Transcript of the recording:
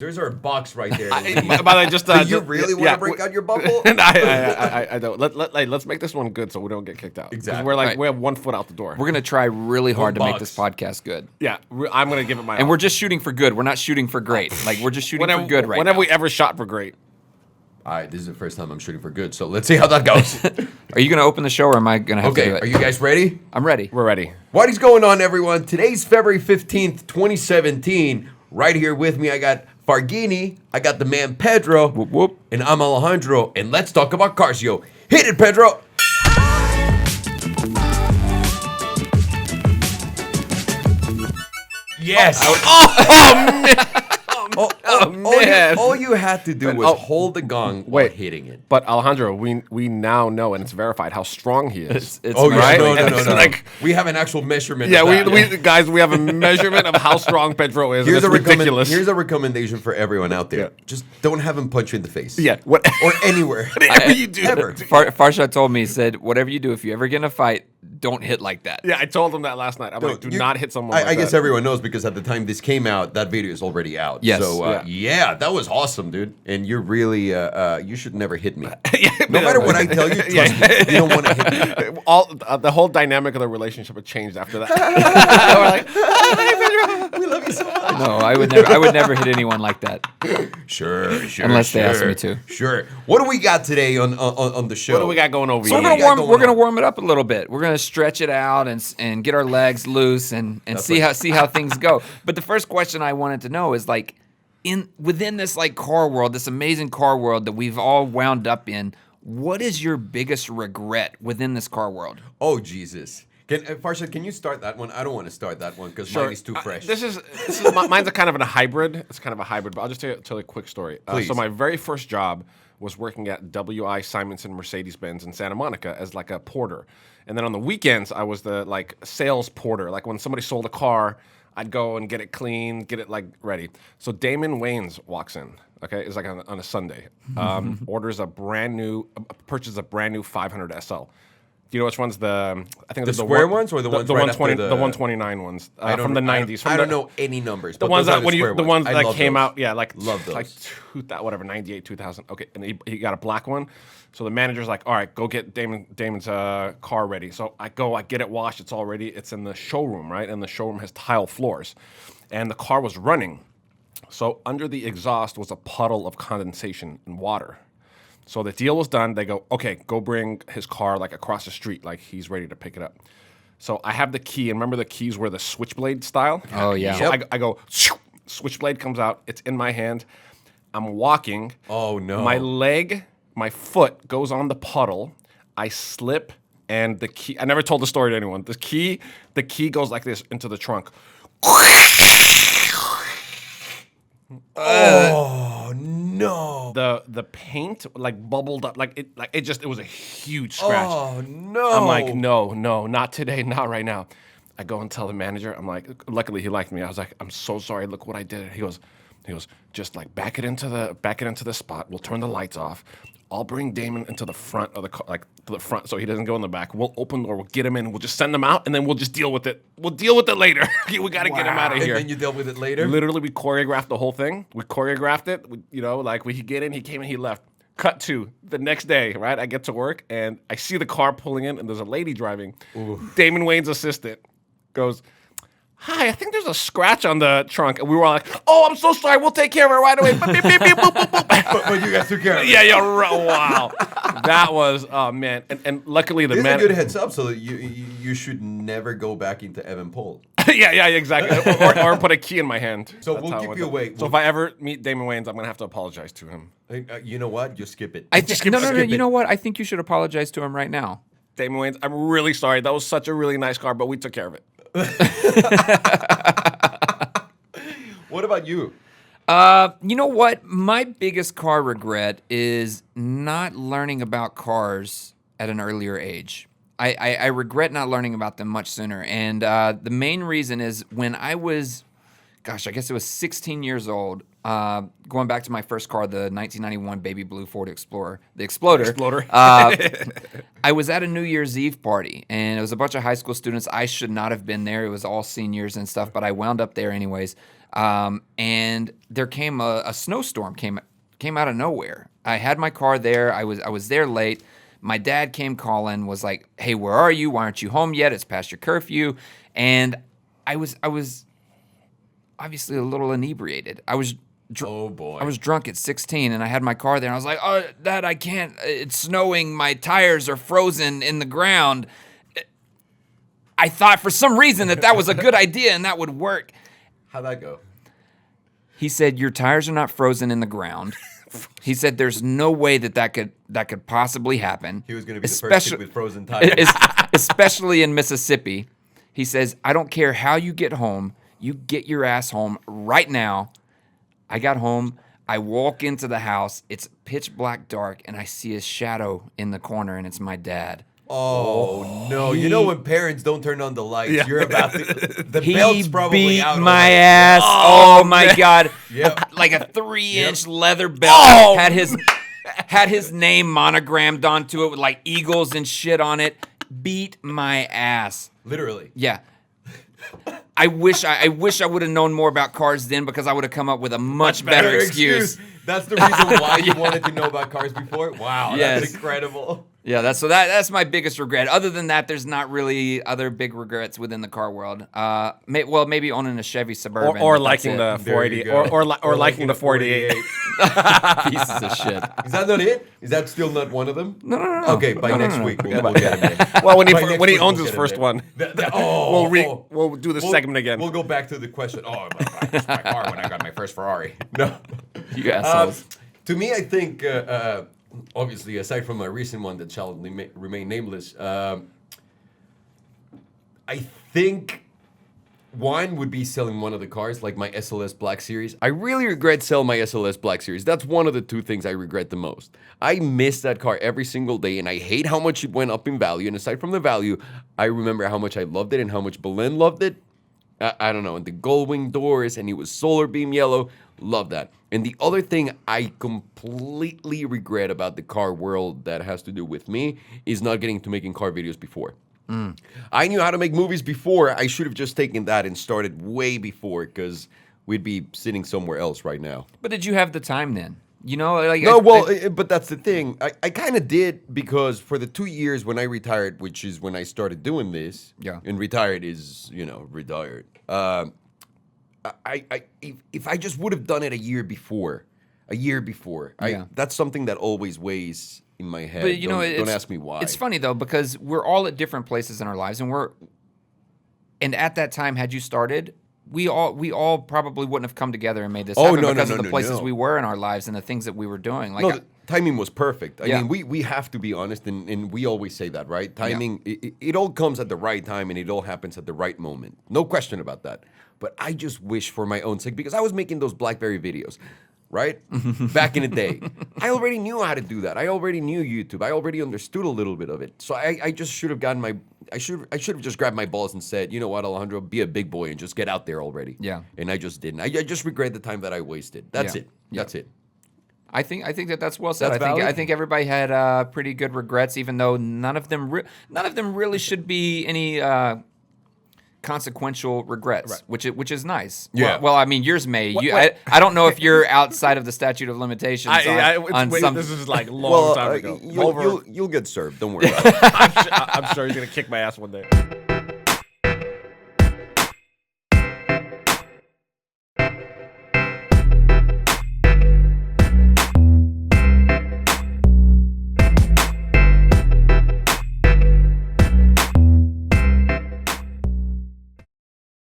There's our box right there. By the way, just Do you really want to break out your bubble? I don't. Let's make this one good so we don't get kicked out. Exactly. We have 1 foot out the door. We're gonna try really hard to One make this box. podcast good. Yeah, I'm gonna give it my. And all. we're just shooting for good. We're not shooting for great. Like we're just shooting for good right Whenever now. we ever shot for great. All right, this is the first time I'm shooting for good, so let's see how that goes. Are you gonna open the show or am I gonna have to do Okay, it? are you guys ready? I'm ready. We're ready. What is going on, everyone? Today's February 15th, 2017. Right here with me, I got Fargini, I got the man Pedro, Whoop, whoop. and I'm Alejandro, and let's talk about cars, yo. Hit it, Pedro! Yes! man. All you had to do was Oh. hold the gong while Wait. hitting it. But Alejandro, we now know, and it's verified, how strong he is. It's Oh, yeah, right? no, And it's like- we have an actual measurement Yeah, of that. we have a measurement of how strong Pedro is. Here's and it's ridiculous. Here's a recommendation for everyone out there. Yeah. Just don't have him punch you in the face. Yeah, what Or anywhere. whatever you do. Ever. Farshad told me, he said, whatever you do, if you ever get in a fight, don't hit like that. Yeah, I told him that last night. I'm like, do not hit someone. I like guess that. everyone knows because at the time this came out, that video is already out. Yes. So, Yeah. that was awesome, dude. And you're really, you should never hit me. Yeah, No matter what I tell you, trust me, you don't want to hit me. The whole dynamic of the relationship had changed after that. We're like, We love you so much. No, I would never hit anyone like that. Sure. Unless they ask me to. Sure. What do we got today on the show? what do we got going over So here? we're gonna warm it up a little bit. We're gonna stretch it out and get our legs loose and see how things go. But the first question I wanted to know is like within this like car world, this amazing car world that we've all wound up in, what is your biggest regret within this car world? Oh, Jesus. Farshad, can you start that one? I don't want to start that one because mine is too fresh. This is mine's a kind of a hybrid. It's kind of a hybrid, but I'll just tell you a quick story. Please. So my very first job was working at W.I. Simonson Mercedes-Benz in Santa Monica as like a porter. And then on the weekends, I was the like sales porter. Like when somebody sold a car, I'd go and get it clean, get it like ready. So Damon Wayans walks in. Okay, it's like on a Sunday. Purchases a brand new 500 SL. Do you know which one's the? I think The it's the square one, ones or the ones the right 120, after the 129 ones from the 90s. I don't know any numbers. The but ones those are that when square the ones I that love came those. out, yeah, like Love those. like 98, 2000. Okay, and he got a black one. So the manager's like, all right, go get Damon's car ready. So I get it washed. It's all ready. It's in the showroom, right? And the showroom has tile floors, and the car was running. So under the exhaust was a puddle of condensation and water. So the deal was done. They go, okay, go bring his car like across the street, like he's ready to pick it up. So I have the key, and remember the keys were the switchblade style? Oh, yeah. So I go, switchblade comes out. It's in my hand. I'm walking. Oh, no. My foot goes on the puddle. I slip, and the key. I never told the story to anyone. The key goes like this into the trunk. Oh no! The paint like bubbled up, it was a huge scratch. Oh no! I'm like, no, not today, not right now. I go and tell the manager. I'm like, luckily he liked me. I was like, I'm so sorry. Look what I did. He goes, just like back it into the spot. We'll turn the lights off. I'll bring Damon into the front of the car, like to the front, so he doesn't go in the back. We'll open the door. We'll get him in. We'll just send him out, and then we'll just deal with it. We'll deal with it later. We got to get him out of here. And then you dealt with it later? Literally, we choreographed the whole thing. We choreographed it. We could get in. He came in. He left. Cut to the next day, right? I get to work, and I see the car pulling in, and there's a lady driving. Ooh. Damon Wayans' assistant goes, hi, I think there's a scratch on the trunk. And we were all like, oh, I'm so sorry. We'll take care of it right away. Beep, beep, beep, beep, boop, boop, boop. But you guys took care of it. Yeah, wow. That was, oh, man. And luckily the This is man. a good heads up, so that you should never go back into Evan Pole. yeah, exactly. or put a key in my hand. So That's we'll how it keep went you down. away. So if I ever meet Damon Wayans, I'm going to have to apologize to him. You know what? Just skip it. No. You know what? I think you should apologize to him right now. Damon Wayans, I'm really sorry. That was such a really nice car, but we took care of it. What about you? You know what? My biggest car regret is not learning about cars at an earlier age. I regret not learning about them much sooner. And the main reason is when I was, I guess it was 16 years old, going back to my first car, the 1991 baby blue Ford Explorer, the Exploder. I was at a New Year's Eve party, and it was a bunch of high school students. I should not have been there. It was all seniors and stuff, but I wound up there anyways. And there came a snowstorm came out of nowhere. I had my car there. I was there late. My dad came calling, was like, "Hey, where are you? Why aren't you home yet? It's past your curfew." And I was obviously a little inebriated. Oh boy. I was drunk at 16, and I had my car there. And I was like, "Oh, Dad, I can't. It's snowing. My tires are frozen in the ground." I thought for some reason that was a good idea and that would work. How'd that go? He said, "Your tires are not frozen in the ground." He said, "There's no way that could possibly happen." He was going to be the first kid with frozen tires. Especially in Mississippi. He says, "I don't care how you get home. You get your ass home right now." I got home. I walk into the house. It's pitch black dark, and I see a shadow in the corner, and it's my dad. Oh, no. You know when parents don't turn on the lights, you're about to... The He belt's probably beat out. my already. ass. Oh my God. Yep. Like a 3-inch leather belt. Had his name monogrammed onto it with like eagles and shit on it. Beat my ass. Literally. Yeah. I wish I would have known more about cars then, because I would have come up with a much better excuse. That's the reason why you wanted to know about cars before? Wow, Yes. that's incredible. Yeah, that's my biggest regret. Other than that, there's not really other big regrets within the car world. Maybe owning a Chevy Suburban, or but that's liking it. the There you 488, go. or liking the 488. Pieces of shit. Is that not it? Is that still not one of them? No. Okay, by next week we'll get him there. Well, when By next he week, owns we'll his get him first there. one, we'll do the segment again. We'll go back to the question. Oh, I lost my car when I got my first Ferrari. No. You assholes. To me, I think, obviously, aside from my recent one that shall remain nameless, I think one would be selling one of the cars, like my SLS Black Series. I really regret selling my SLS Black Series. That's one of the two things I regret the most. I miss that car every single day, and I hate how much it went up in value. And aside from the value, I remember how much I loved it and how much Belen loved it. I don't know, and the gold wing doors, and it was solar beam yellow. Love that. And the other thing I completely regret about the car world that has to do with me is not getting to making car videos before. I knew how to make movies before. I should have just taken that and started way before, because we'd be sitting somewhere else right now. But did you have the time then? You know, like No, but that's the thing. I kind of did, because for the 2 years when I retired, which is when I started doing this, Yeah. and retired is, retired. If I just would have done it a year before, Yeah. that's something that always weighs in my head. But you know, don't ask me why. It's funny though, because we're all at different places in our lives, and at that time, had you started, we all probably wouldn't have come together and made this happen because of the places we were in our lives and the things that we were doing. Like, no, the timing was perfect. I Yeah. mean, we have to be honest, and we always say that, right? Timing, it all comes at the right time, and it all happens at the right moment. No question about that. But I just wish for my own sake, because I was making those BlackBerry videos, right? Back in the day. I already knew how to do that. I already knew YouTube. I already understood a little bit of it. So I just should have I should have just grabbed my balls and said, you know what, Alejandro, be a big boy and just get out there already. Yeah. And I just didn't. I just regret the time that I wasted. That's Yeah. it. That's it. I think that's well said. That's I valid? think everybody had pretty good regrets, even though none of them really should be any consequential regrets, which is nice. Yeah. Well, I mean, yours may. I don't know if you're outside of the statute of limitations. This is like a long time ago. You'll get served. Don't worry about it. I'm sure he's gonna kick my ass one day.